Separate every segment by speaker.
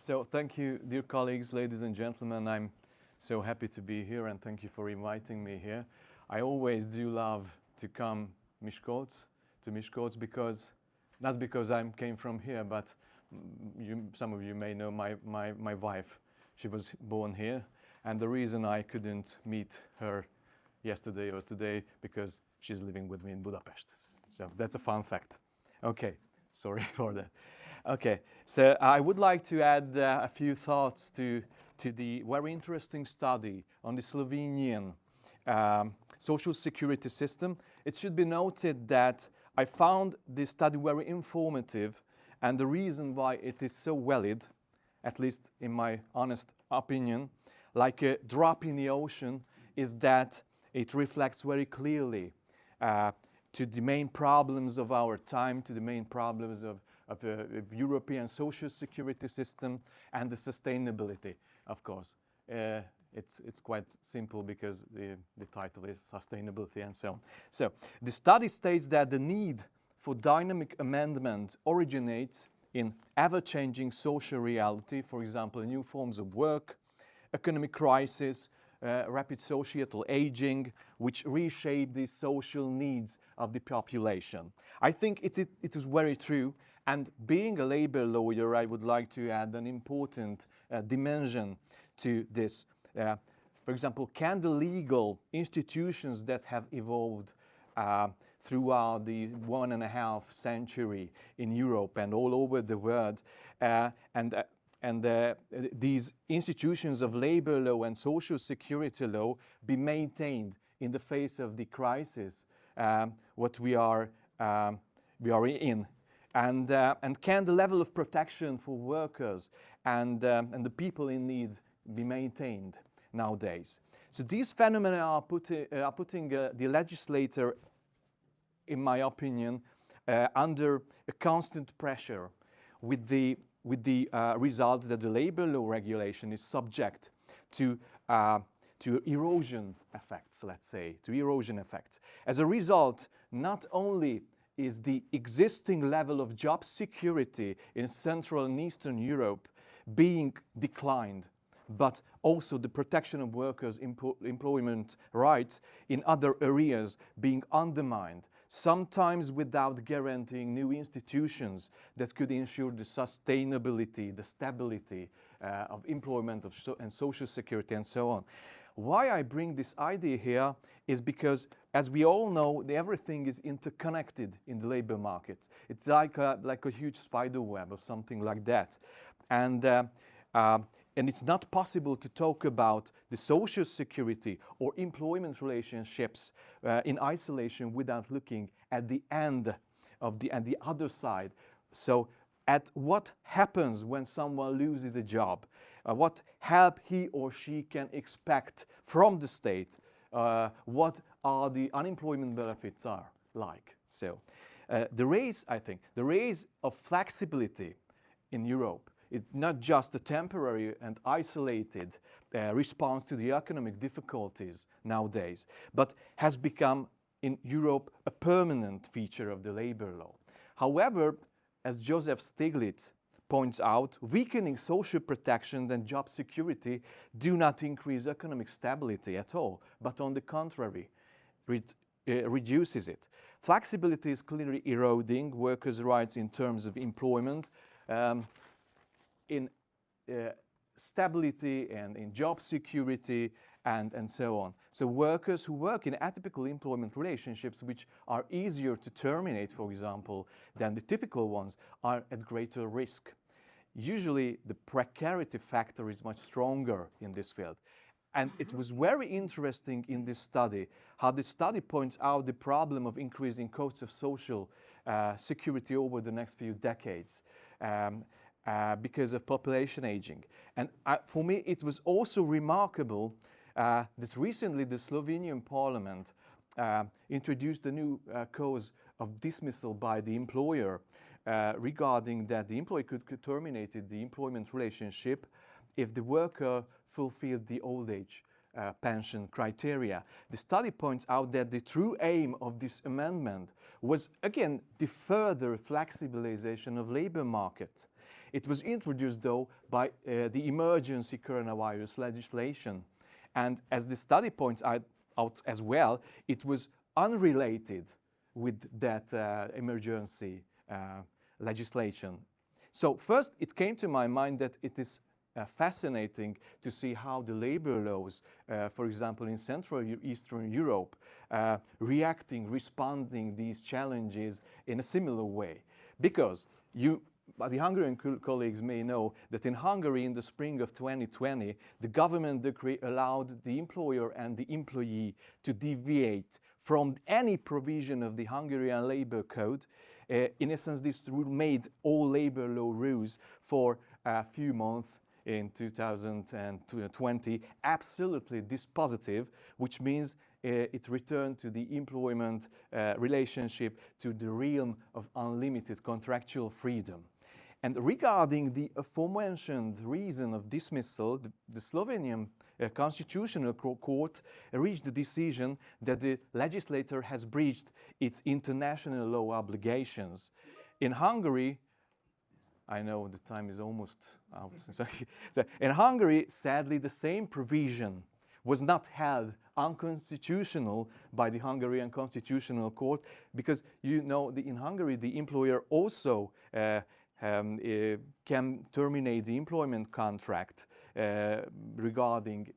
Speaker 1: So thank you, dear colleagues, ladies and gentlemen. I'm so happy to be here and thank you for inviting me here. I always do love to come to Miskolc because, not because I came from here, but some of you may know my wife. She was born here, and the reason I couldn't meet her yesterday or today because she's living with me in Budapest. So that's a fun fact. Okay, sorry for that. Okay, so I would like to add a few thoughts to the very interesting study on the Slovenian social security system. It should be noted that I found this study very informative, and the reason why it is so valid, at least in my honest opinion, like a drop in the ocean, is that it reflects very clearly to the main problems of our time, to the main problems of European social security system and the sustainability, of course. It's quite simple because the title is sustainability and so on. So the study states that the need for dynamic amendment originates in ever-changing social reality, for example, new forms of work, economic crisis, rapid societal aging, which reshape the social needs of the population. I think it is very true, and being a labor lawyer, I would like to add an important dimension to this. For example, can the legal institutions that have evolved throughout the 1.5 century in Europe and all over the world, these institutions of labor law and social security law be maintained in the face of the crisis what we are in, and can the level of protection for workers and the people in need be maintained nowadays? So these phenomena are putting the legislator, in my opinion, under a constant pressure, with the result that the labor law regulation is subject to erosion effects, let's say, to erosion effects. As a result, not only is the existing level of job security in Central and Eastern Europe being declined, but also the protection of workers' employment rights in other areas being undermined, sometimes without guaranteeing new institutions that could ensure the sustainability, the stability of employment and social security and so on. Why I bring this idea here is because, as we all know, everything is interconnected in the labor markets. It's like a huge spider web or something like that. And it's not possible to talk about the social security or employment relationships in isolation without looking at the end of the other side. So at what happens when someone loses a job, what help he or she can expect from the state, what are the unemployment benefits are like. So the rise of flexibility in Europe is not just a temporary and isolated response to the economic difficulties nowadays, but has become in Europe a permanent feature of the labor law. However, as Joseph Stiglitz points out, weakening social protection and job security do not increase economic stability at all, but on the contrary, reduces it. Flexibility is clearly eroding workers' rights in terms of employment, in stability and in job security and so on. So workers who work in atypical employment relationships, which are easier to terminate, for example, than the typical ones, are at greater risk. Usually the precarity factor is much stronger in this field. And it was very interesting in this study how the study points out the problem of increasing costs of social security over the next few decades. Because of population aging. And for me, it was also remarkable that recently the Slovenian parliament introduced a new cause of dismissal by the employer regarding that the employee could terminate the employment relationship if the worker fulfilled the old age pension criteria. The study points out that the true aim of this amendment was, again, the further flexibilization of labor market. It was introduced, though, by the emergency coronavirus legislation. And as the study points out as well, it was unrelated with that emergency legislation. So first, it came to my mind that it is fascinating to see how the labor laws, for example, in Central Eastern Europe, responding these challenges in a similar way. Because the Hungarian colleagues may know that in Hungary in the spring of 2020, the government decree allowed the employer and the employee to deviate from any provision of the Hungarian labor code. In essence, this made all labor law rules for a few months in 2020 absolutely dispositive, which means it returned to the employment relationship to the realm of unlimited contractual freedom. And regarding the aforementioned reason of dismissal, the Slovenian Constitutional Court reached the decision that the legislator has breached its international law obligations. In Hungary, I know the time is almost out. So in Hungary, sadly, the same provision was not held unconstitutional by the Hungarian Constitutional Court, because you know in Hungary the employer also can terminate the employment contract regarding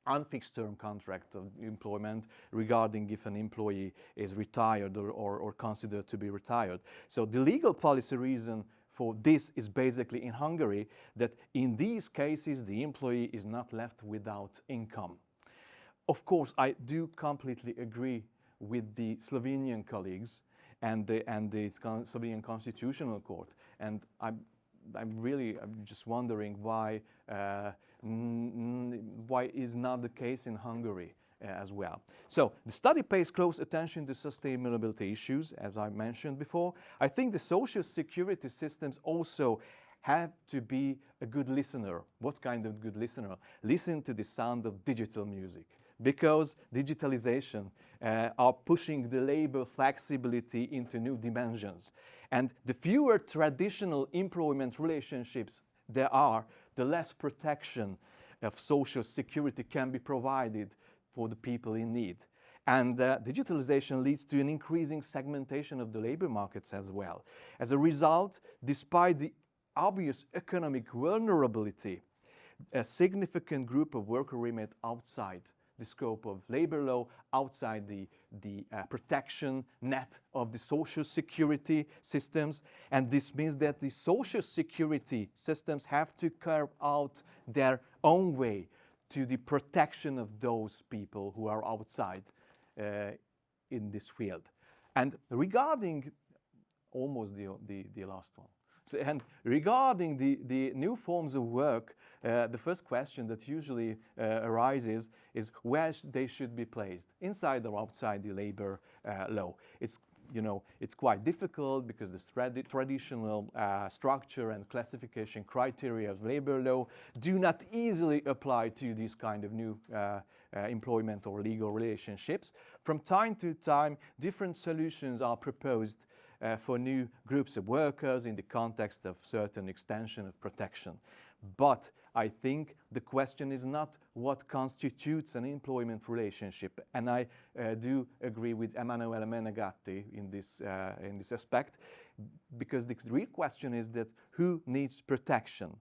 Speaker 1: unfixed term contract of employment regarding if an employee is retired or considered to be retired. So the legal policy reason for this is basically in Hungary that in these cases the employee is not left without income. Of course, I do completely agree with the Slovenian colleagues and the Slovenian Constitutional Court, and I'm just wondering why is not the case in Hungary as well. So the study pays close attention to sustainability issues, as I mentioned before. I think the social security systems also have to be a good listener. What kind of good listener? Listen to the sound of digital music, because digitalization are pushing the labor flexibility into new dimensions. And the fewer traditional employment relationships there are, the less protection of social security can be provided for the people in need. And digitalization leads to an increasing segmentation of the labor markets as well. As a result, despite the obvious economic vulnerability, a significant group of workers remain outside the scope of labor law, outside the protection net of the social security systems. And this means that the social security systems have to carve out their own way to the protection of those people who are outside in this field. And regarding almost the last one. So, and regarding the new forms of work, the first question that usually arises is where they should be placed, inside or outside the labor law. It's quite difficult because the traditional structure and classification criteria of labor law do not easily apply to these kind of new employment or legal relationships. From time to time, different solutions are proposed for new groups of workers in the context of certain extension of protection. But I think the question is not what constitutes an employment relationship, and I do agree with Emanuele Menegatti in this aspect, because the real question is that who needs protection,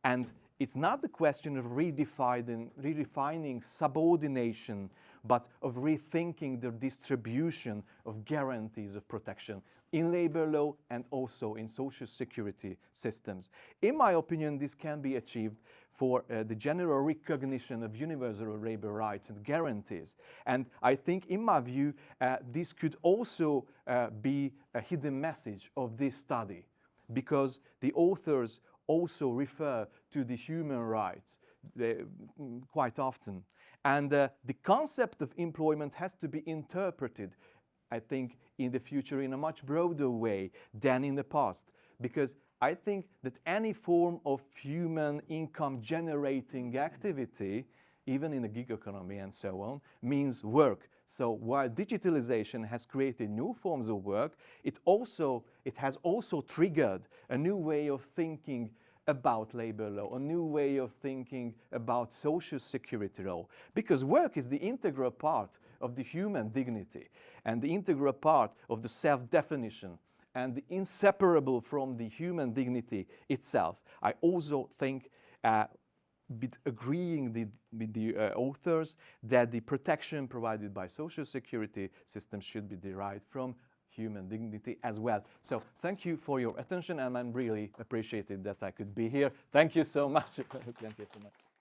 Speaker 1: and it's not the question of redefining subordination, but of rethinking the distribution of guarantees of protection in labor law and also in social security systems. In my opinion, this can be achieved for the general recognition of universal labor rights and guarantees. And I think, in my view, this could also be a hidden message of this study, because the authors also refer to the human rights quite often. And the concept of employment has to be interpreted, I think, in the future in a much broader way than in the past, because I think that any form of human income generating activity, even in the gig economy and so on, means work. So while digitalization has created new forms of work, it has also triggered a new way of thinking about labor law, a new way of thinking about social security law, because work is the integral part of the human dignity and the integral part of the self-definition and inseparable from the human dignity itself. I also think agreeing with the authors that the protection provided by social security systems should be derived from human dignity as well. So thank you for your attention, and I'm really appreciated that I could be here. Thank you so much. Thank you so much.